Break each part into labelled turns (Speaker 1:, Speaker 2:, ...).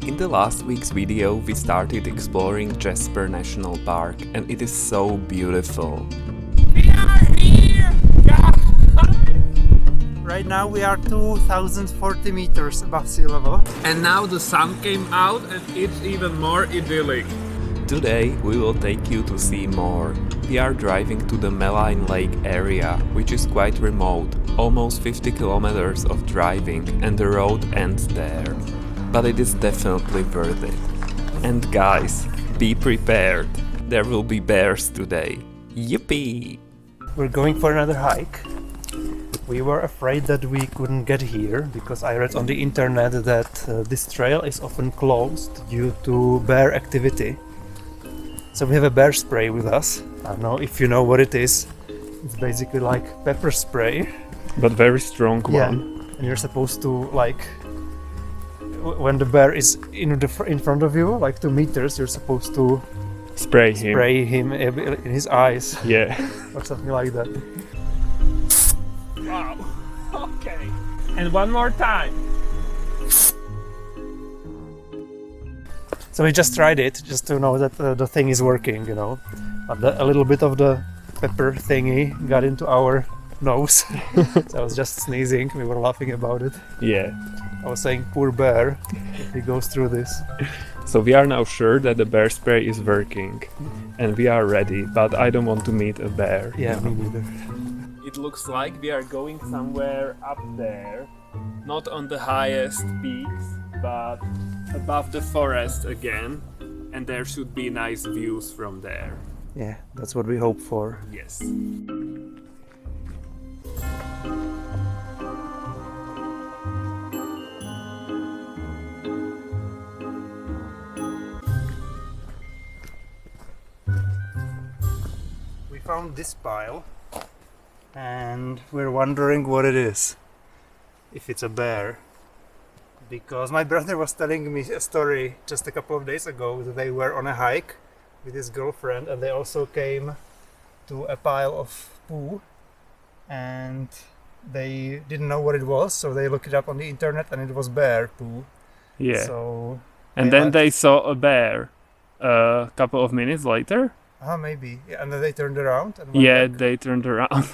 Speaker 1: In the last week's video, we started exploring Jasper National Park, and it is so beautiful.
Speaker 2: We are here! Right now we are 2040 meters above sea level.
Speaker 3: And now the sun came out and it's even more idyllic.
Speaker 1: Today we will take you to see more. We are driving to the Maligne Lake area, which is quite remote, almost 50 kilometers of driving, and the road ends there. But it is definitely worth it. And guys, be prepared. There will be bears today. Yippee!
Speaker 2: We're going for another hike. We were afraid that we couldn't get here because I read on the internet that this trail is often closed due to bear activity. So we have a bear spray with us. I don't know if you know what it is. It's basically like pepper spray.
Speaker 3: But very strong one.
Speaker 2: Yeah. And you're supposed to, like, when the bear is in front of you, like 2 meters, you're supposed to
Speaker 3: Spray
Speaker 2: him in his eyes.
Speaker 3: Yeah.
Speaker 2: Or something like that.
Speaker 3: Wow. Okay. And one more time.
Speaker 2: So we just tried it, just to know that the thing is working, you know. But a little bit of the pepper thingy got into our nose. So I was just sneezing, we were laughing about it.
Speaker 3: Yeah.
Speaker 2: I was saying, poor bear, if he goes through this.
Speaker 3: So we are now sure that the bear spray is working. And we are ready, but I don't want to meet a bear.
Speaker 2: Yeah, me neither.
Speaker 3: It looks like we are going somewhere up there. Not on the highest peaks, but above the forest again. And there should be nice views from there.
Speaker 2: Yeah, that's what we hope for.
Speaker 3: Yes.
Speaker 2: We found this pile and we're wondering what it is. If it's a bear. Because my brother was telling me a story just a couple of days ago that they were on a hike with his girlfriend and they also came to a pile of poo and they didn't know what it was, so they looked it up on the internet and it was bear poo.
Speaker 3: Yeah.
Speaker 2: So
Speaker 3: And then they saw a bear a couple of minutes later.
Speaker 2: maybe. Yeah, and then they turned around and went
Speaker 3: Yeah,
Speaker 2: back.
Speaker 3: they turned around.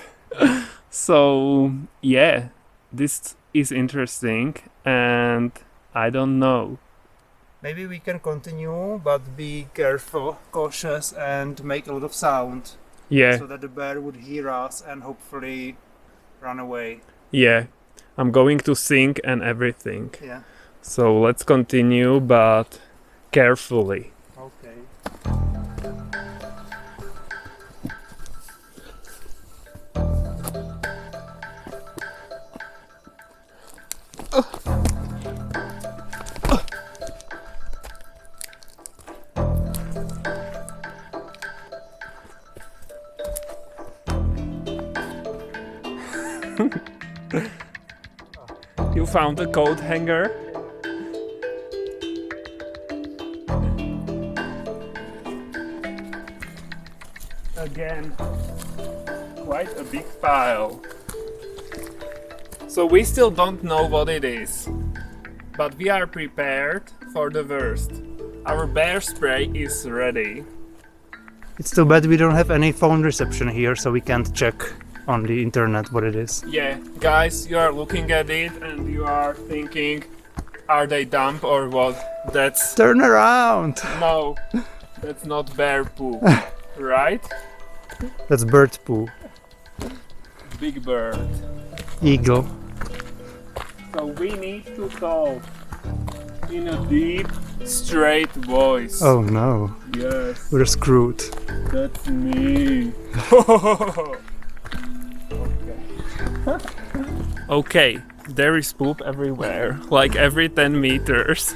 Speaker 3: So, yeah, this is interesting and I don't know.
Speaker 2: Maybe we can continue, but be careful, cautious, and make a lot of sound.
Speaker 3: Yeah,
Speaker 2: So that the bear would hear us and hopefully run away.
Speaker 3: yeah. I'm going to sing and everything.
Speaker 2: Yeah.
Speaker 3: So let's continue, but carefully.
Speaker 2: Okay.
Speaker 3: You found a coat hanger? Again, quite a big pile. So we still don't know what it is, but we are prepared for the worst. Our bear spray is ready.
Speaker 2: It's too bad we don't have any phone reception here, so we can't check on the internet what it is.
Speaker 3: Yeah, guys, you are looking at it and you are thinking, are they dumb or what? That's
Speaker 2: Turn around!
Speaker 3: no, that's not bear poo, right?
Speaker 2: That's bird poo.
Speaker 3: Big bird.
Speaker 2: Eagle.
Speaker 3: So we need to talk in a deep, straight voice.
Speaker 2: Oh no,
Speaker 3: Yes,
Speaker 2: we're screwed.
Speaker 3: that's me. Okay, there is poop everywhere, like every 10 meters.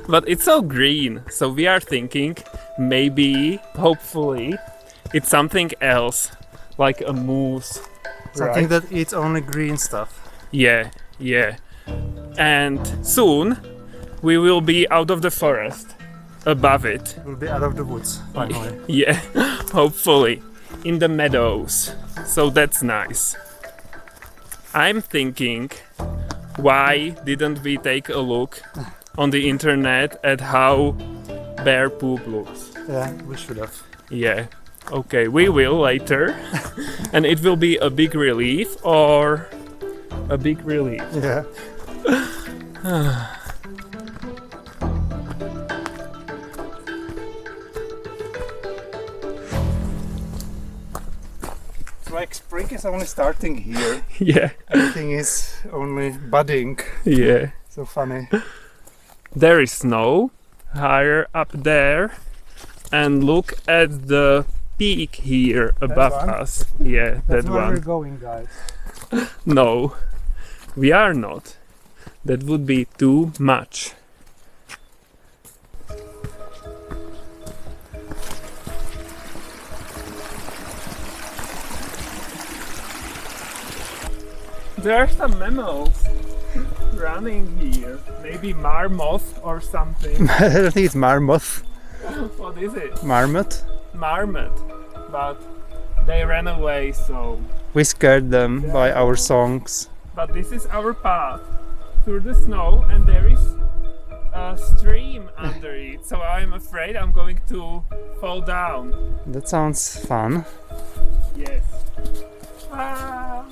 Speaker 3: But it's so green, so we are thinking maybe, hopefully, it's something else, like a moose.
Speaker 2: Something
Speaker 3: right?
Speaker 2: that eats only green stuff.
Speaker 3: Yeah, yeah. And soon we will be out of the forest, above it.
Speaker 2: We'll be out of the woods, finally.
Speaker 3: Yeah, hopefully, in the meadows. So that's nice. I'm thinking, why didn't we take a look on the internet at how bear poop looks.
Speaker 2: Yeah, we should have.
Speaker 3: Yeah. Okay, we will later. And it will be a big relief or a big relief.
Speaker 2: Yeah. It's like spring is only starting here.
Speaker 3: Yeah.
Speaker 2: Everything is only budding.
Speaker 3: Yeah.
Speaker 2: So funny.
Speaker 3: There is snow higher up there. And look at the peak here above
Speaker 2: one?
Speaker 3: us. Yeah,
Speaker 2: That's
Speaker 3: that
Speaker 2: where
Speaker 3: one.
Speaker 2: we're going, guys.
Speaker 3: No, we are not. That would be too much. There are some mammals running here. Maybe marmoth or something.
Speaker 2: I don't think it's marmoth.
Speaker 3: What is it?
Speaker 2: Marmot.
Speaker 3: Marmot. But they ran away, so.
Speaker 2: We scared them by our songs.
Speaker 3: But this is our path through the snow, and there is a stream under it. So I'm afraid I'm going to fall down.
Speaker 2: That sounds fun.
Speaker 3: Yes. Ah.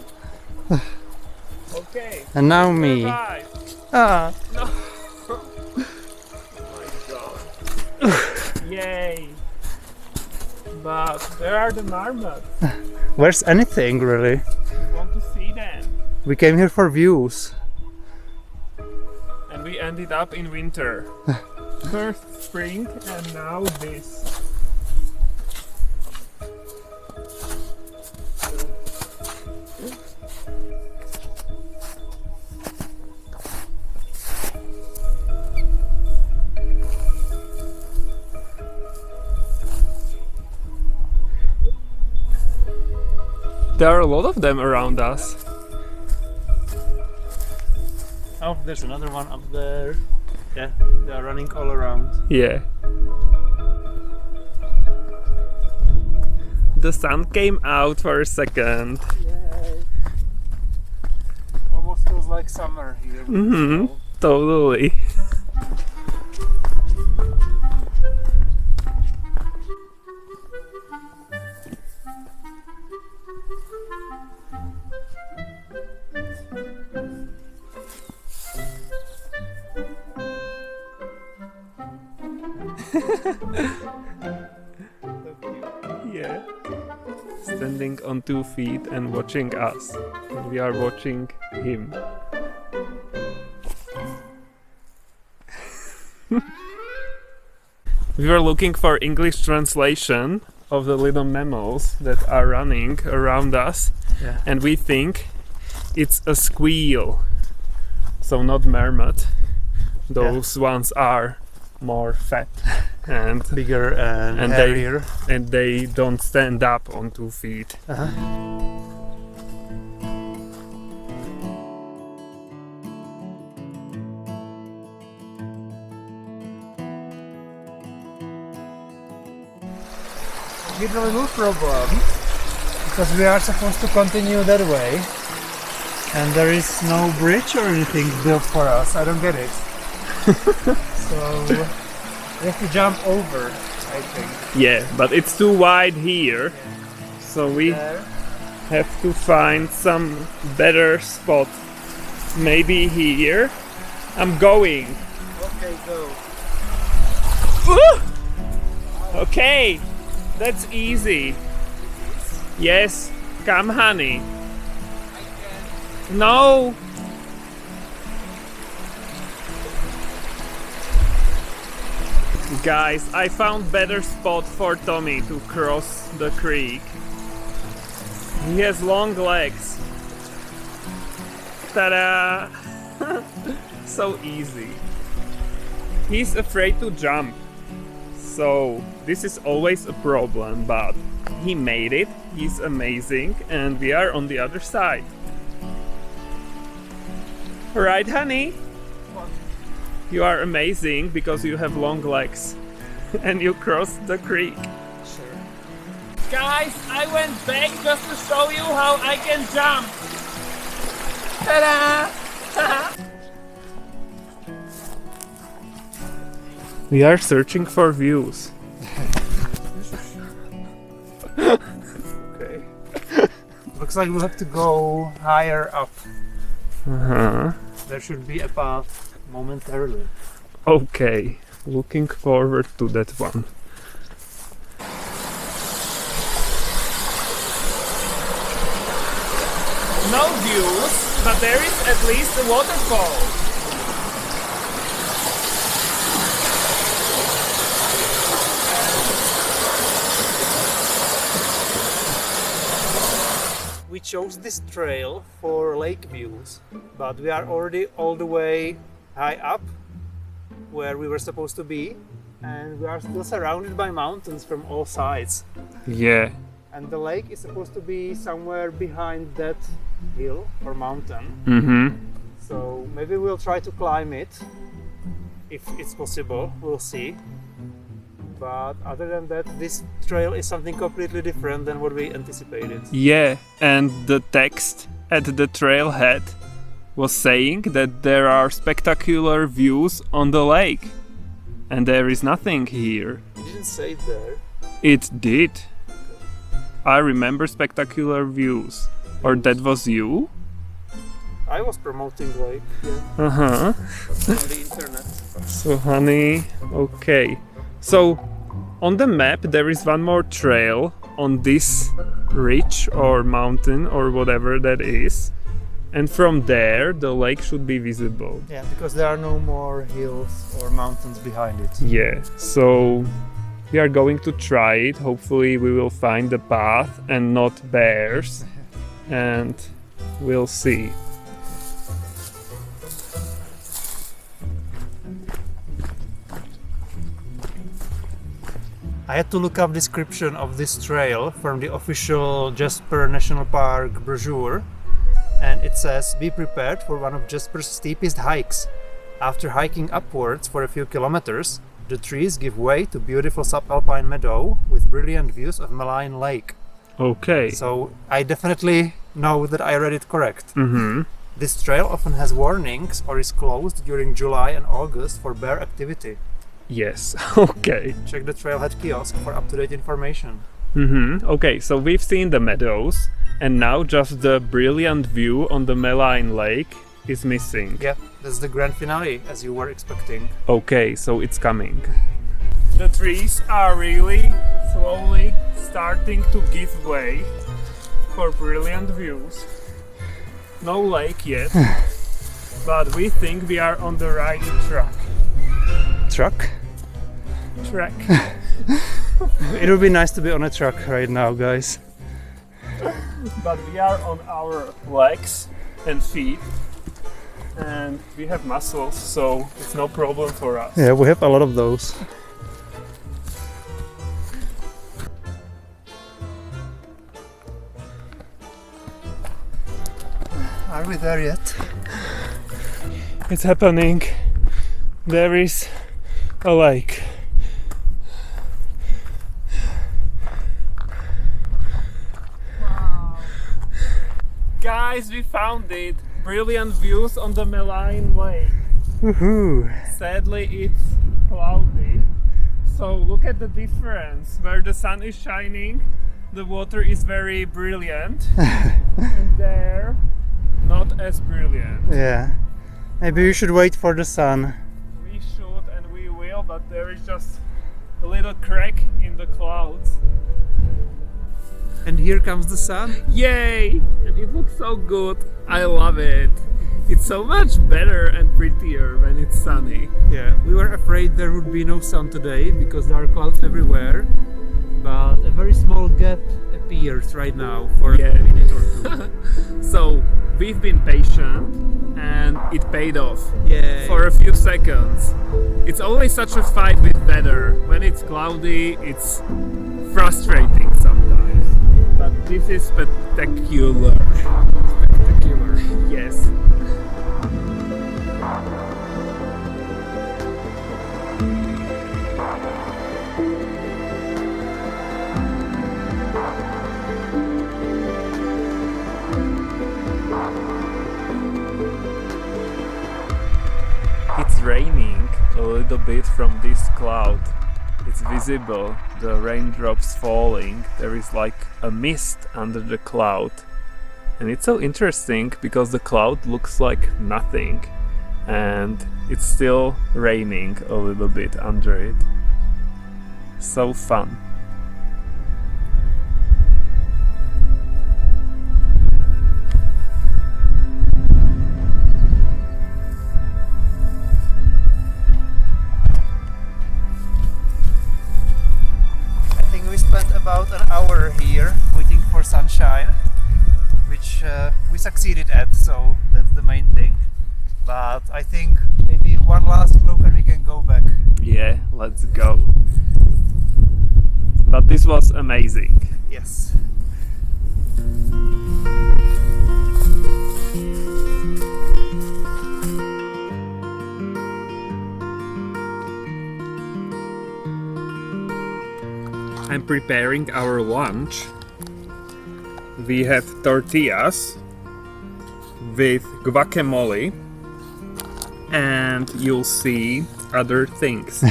Speaker 3: Okay.
Speaker 2: And now me.
Speaker 3: Survive.
Speaker 2: Ah.
Speaker 3: No. Oh my god. Yay. But where are the marmots?
Speaker 2: Where's anything really?
Speaker 3: We want to see them.
Speaker 2: We came here for views.
Speaker 3: And we ended up in winter. First spring and now this. There are a lot of them around us.
Speaker 2: Oh, there's another one up there. Yeah, they are running all around.
Speaker 3: Yeah. The sun came out for a second.
Speaker 2: Yay. Almost feels like summer here.
Speaker 3: Mm-hmm. Totally. Yeah. Standing on 2 feet and watching us. We are watching him. We were looking for English translation of the little mammals that are running around us,
Speaker 2: Yeah.
Speaker 3: and we think it's a squeal. So not marmot. Those ones are more fat and
Speaker 2: Bigger and
Speaker 3: And
Speaker 2: hairier.
Speaker 3: they don't stand up on 2 feet.
Speaker 2: Uh-huh. Little problem because we are supposed to continue that way and there is no bridge or anything built for us. I don't get it. So we have to jump over, I think.
Speaker 3: Yeah, but it's too wide here, so we
Speaker 2: There.
Speaker 3: have to find some better spot. Maybe here. I'm going.
Speaker 2: Okay, go.
Speaker 3: Okay, that's easy. Yes, come, honey. No. Guys, I found better spot for Tommy to cross the creek. He has long legs. Ta-da! So easy. He's afraid to jump. So this is always a problem, but he made it. He's amazing, and we are on the other side. Right, honey? You are amazing because you have long legs and you crossed the creek.
Speaker 2: Sure.
Speaker 3: Guys, I went back just to show you how I can jump. Ta-da! We are searching for views.
Speaker 2: Okay. Looks like we'll have to go higher up.
Speaker 3: Uh-huh.
Speaker 2: There should be a path momentarily.
Speaker 3: Okay, looking forward to that one. No views, but there is at least a waterfall.
Speaker 2: We chose this trail for lake views, but we are already all the way high up where we were supposed to be, and we are still surrounded by mountains from all sides.
Speaker 3: Yeah.
Speaker 2: And the lake is supposed to be somewhere behind that hill or mountain.
Speaker 3: Mm-hmm.
Speaker 2: So maybe we'll try to climb it if it's possible, we'll see. But other than that, this trail is something completely different than what we anticipated.
Speaker 3: Yeah, and the text at the trailhead was saying that there are spectacular views on the lake. And there is nothing here.
Speaker 2: It didn't say it there.
Speaker 3: It did. I remember spectacular views. Or that was you?
Speaker 2: I was promoting lake, yeah,
Speaker 3: Uh-huh.
Speaker 2: on the internet.
Speaker 3: So, honey, okay. So, on the map there is one more trail on this ridge or mountain or whatever that is. And from there, the lake should be visible.
Speaker 2: Yeah, because there are no more hills or mountains behind it.
Speaker 3: Yeah, so we are going to try it. Hopefully we will find the path and not bears. And we'll see.
Speaker 2: I had to look up description of this trail from the official Jasper National Park brochure, and it says, be prepared for one of Jasper's steepest hikes. After hiking upwards for a few kilometers, the trees give way to beautiful subalpine meadow with brilliant views of Maligne Lake.
Speaker 3: Okay.
Speaker 2: So I definitely know that I read it correct.
Speaker 3: Mm-hmm.
Speaker 2: This trail often has warnings or is closed during July and August for bear activity.
Speaker 3: Yes, okay.
Speaker 2: Check the trailhead kiosk for up-to-date information.
Speaker 3: Mm-hmm. Okay, so we've seen the meadows, and now just the brilliant view on the Maligne Lake is missing.
Speaker 2: Yeah, that's the grand finale, as you were expecting.
Speaker 3: Okay, so it's coming. The trees are really slowly starting to give way for brilliant views. No lake yet, but we think we are on the right track.
Speaker 2: Truck? It would be nice to be on a truck right now, guys.
Speaker 3: But we are on our legs and feet, and we have muscles, so it's no problem for us.
Speaker 2: Yeah, we have a lot of those. Are we there yet?
Speaker 3: It's happening. There is a lake. Wow. Guys, we found it. Brilliant views on the Maligne Lake.
Speaker 2: Woohoo!
Speaker 3: Sadly, it's cloudy. So look at the difference. Where the sun is shining, the water is very brilliant. And there, not as brilliant.
Speaker 2: Yeah. Maybe we should wait for the sun.
Speaker 3: We should and we will, but there is just a little crack in the clouds.
Speaker 2: And here comes the sun.
Speaker 3: Yay! And it looks so good. I love it. It's so much better and prettier when it's sunny.
Speaker 2: Yeah, we were afraid there would be no sun today because there are clouds everywhere. But a very small gap appears right now for a minute or two.
Speaker 3: So we've been patient and it paid off.
Speaker 2: Yay.
Speaker 3: For a few seconds. It's always such a fight with weather. When it's cloudy, it's frustrating sometimes. But this is spectacular. Spectacular. Yes. It's raining. smiling a little bit from this cloud. It's visible, the raindrops falling. There is like a mist under the cloud. And it's so interesting because the cloud looks like nothing. And it's still raining a little bit under it. So fun.
Speaker 2: I think we spent about an hour here waiting for sunshine, which we succeeded at, so that's the main thing. But I think maybe one last look and we can go back.
Speaker 3: Yeah, let's go. But this was amazing.
Speaker 2: Yes.
Speaker 3: I'm preparing our lunch. We have tortillas with guacamole, and you'll see other things.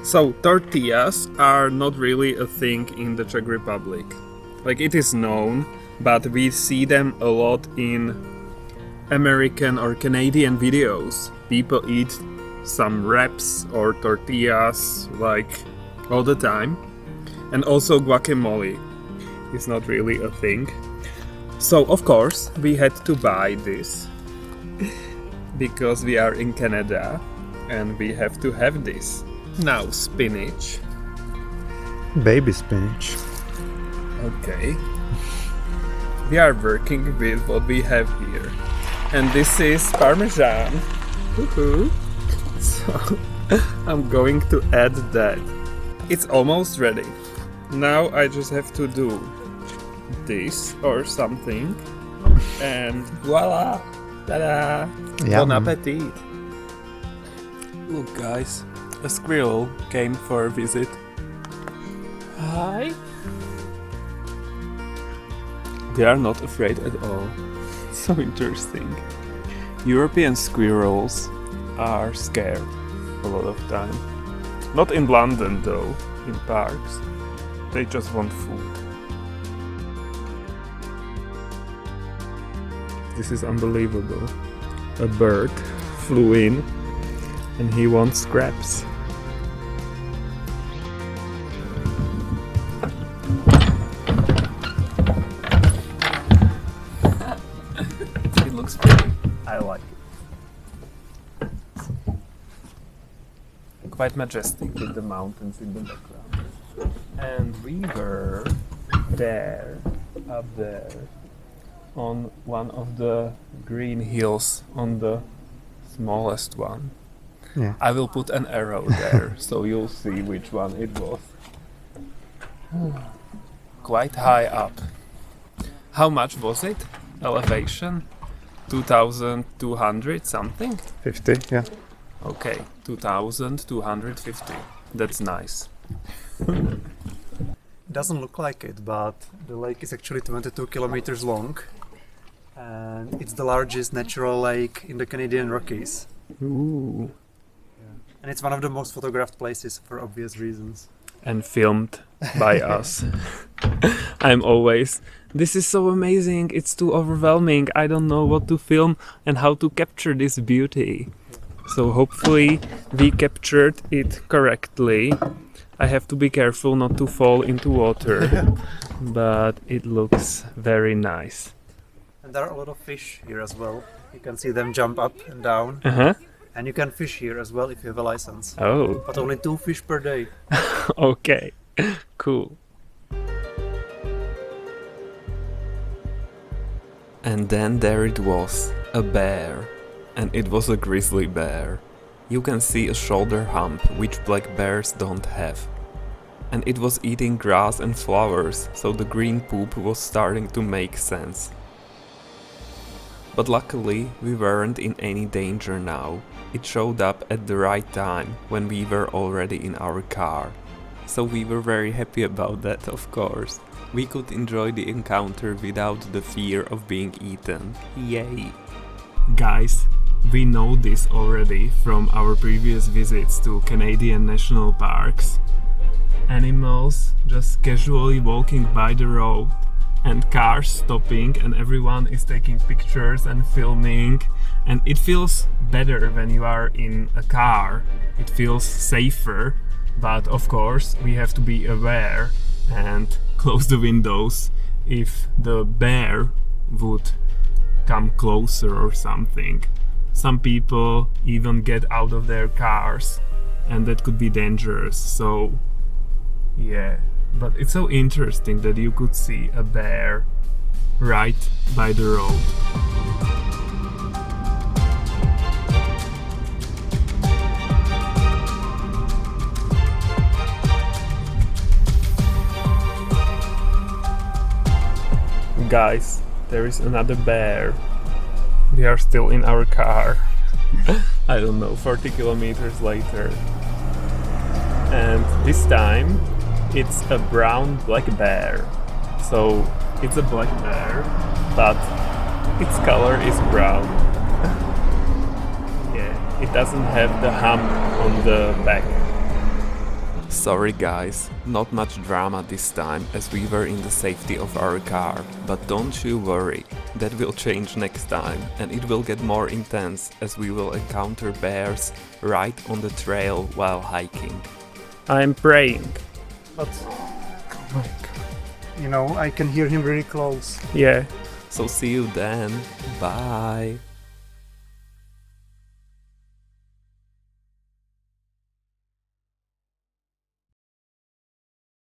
Speaker 3: So tortillas are not really a thing in the Czech Republic. Like, it is known, but we see them a lot in American or Canadian videos. People eat some wraps or tortillas like all the time. And also guacamole is not really a thing. So of course we had to buy this because we are in Canada and we have to have this. Now spinach.
Speaker 2: Baby spinach.
Speaker 3: Okay. We are working with what we have here. And this is Parmesan. Woohoo. So I'm going to add that. It's almost ready. Now I just have to do this or something, and voila! Ta-da! Bon appetit! Look, guys, a squirrel came for a visit. Hi! They are not afraid at all. So interesting. European squirrels are scared a lot of time. Not in London though, in parks. They just want food. This is unbelievable. A bird flew in and he wants scraps. It looks pretty. I like it. Quite majestic with the mountains in the background. And we were there, up there, on one of the green hills, on the smallest one.
Speaker 2: Yeah.
Speaker 3: I will put an arrow there, so you'll see which one it was. Quite high up. How much was it? Elevation? 2,200 something?
Speaker 2: 50, yeah.
Speaker 3: Okay, 2,250. That's nice.
Speaker 2: Doesn't look like it, but the lake is actually 22 kilometers long, and it's the largest natural lake in the Canadian Rockies.
Speaker 3: Ooh.
Speaker 2: And it's one of the most photographed places for obvious reasons.
Speaker 3: And filmed by us. I'm always, this is so amazing, it's too overwhelming, I don't know what to film and how to capture this beauty. So hopefully we captured it correctly. I have to be careful not to fall into water, but it looks very nice.
Speaker 2: And there are a lot of fish here as well. You can see them jump up and down.
Speaker 3: Uh-huh.
Speaker 2: And you can fish here as well if you have a license.
Speaker 3: Oh,
Speaker 2: But only 2 fish per day.
Speaker 3: okay, cool. And then there it was, a bear. And it was a grizzly bear. You can see a shoulder hump, which black bears don't have. And it was eating grass and flowers, so the green poop was starting to make sense. But luckily, we weren't in any danger now. It showed up at the right time, when we were already in our car. So we were very happy about that, of course. We could enjoy the encounter without the fear of being eaten. Yay! Guys, we know this already from our previous visits to Canadian national parks. Animals just casually walking by the road and cars stopping and everyone is taking pictures and filming, and it feels better when you are in a car. It feels safer, but of course we have to be aware and close the windows if the bear would come closer or something. Some people even get out of their cars and that could be dangerous. So yeah, but it's so interesting that you could see a bear right by the road. Guys, there is another bear. We are still in our car. I don't know, 40 kilometers later. And this time it's a brown black bear. So it's a black bear, but its color is brown. Yeah, it doesn't have the hump on the back.
Speaker 1: Sorry guys, not much drama this time as we were in the safety of our car, but don't you worry, that will change next time and it will get more intense as we will encounter bears right on the trail while hiking.
Speaker 3: I'm praying.
Speaker 2: But, oh my god, you know, I can hear him really close.
Speaker 3: Yeah.
Speaker 1: So see you then, bye!